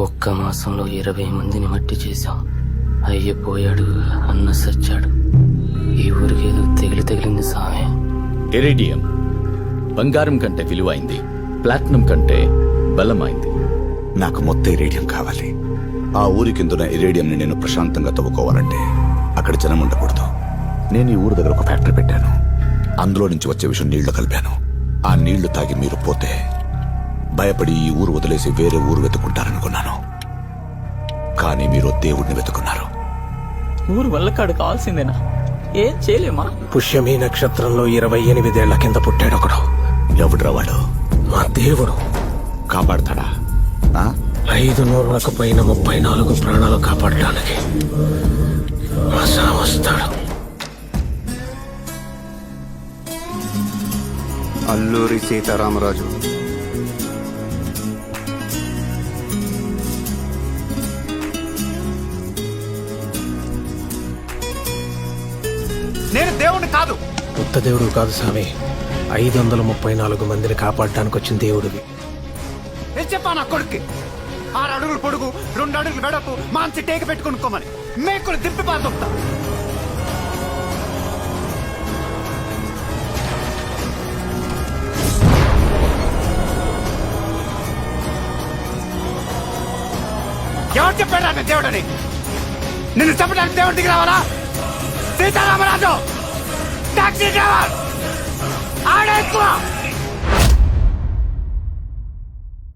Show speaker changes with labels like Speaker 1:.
Speaker 1: ఒక్క మాసంలో 20 మందిని మట్టి చేశాం. అయ్యపోయాడు, అన్న సచ్చాడు. ఈ ఊరికి ఏదో తగిలింది సామే.
Speaker 2: ఇరేడియం బంగారం కంటే విలువైంది, ప్లాటినం కంటే బలమైంది.
Speaker 3: నాకు మొత్తం ఇరేడియం కావాలి. ఆ ఊరి కిందున్న ఇరేడియంని నేను ప్రశాంతంగా తవ్వుకోవాలంటే అక్కడ జనం ఉండకూడదు. నేను ఈ ఊరు దగ్గర ఒక ఫ్యాక్టరీ పెట్టాను. అందులో నుంచి వచ్చే విషయం నీళ్లు కలిపాను. ఆ నీళ్లు తాగి మీరు పోతే భయపడి ఈ ఊరు వదిలేసి వేరే ఊరు వెతుకుంటారనుకున్నాను. కానీ మీరు దేవుడిని వెతుకున్నారు.
Speaker 4: ఊరు వల్లకాడు కావాల్సిందేనా? ఏం చేయలేమా?
Speaker 5: పుష్యమీ నక్షత్రంలో 28 ఏళ్ల కింద పుట్టాడు ఒకడు.
Speaker 3: ఎవడురా వాడు?
Speaker 5: మా దేవుడు.
Speaker 3: కాపాడతాడా?
Speaker 5: 5 నూరులకు పైన 34 ప్రాణాలు కాపాడడానికి మా సామస్తాడు.
Speaker 6: అల్లూరి సీతారామరాజు.
Speaker 7: నేను దేవుడిని కాదు.
Speaker 5: ఉత్త దేవుడు కాదు స్వామి, 534 మందిని కాపాడడానికి వచ్చిన దేవుడివి.
Speaker 7: నేను చెప్పా నా కొడుక్కి 6 అడుగులు పొడుగు 2 అడుగులు వెడపు మాంచి టేక పెట్టుకునుకోమని మేకులు దింపి పారుతా. ఎవరు చెప్పాడా నేను దేవుడని? నిన్ను చెప్పడానికి దేవుడి దిగి రావాలా? సీతారామరాజు టాక్సీ డ్రైవర్ ఆడే ఎక్కువ.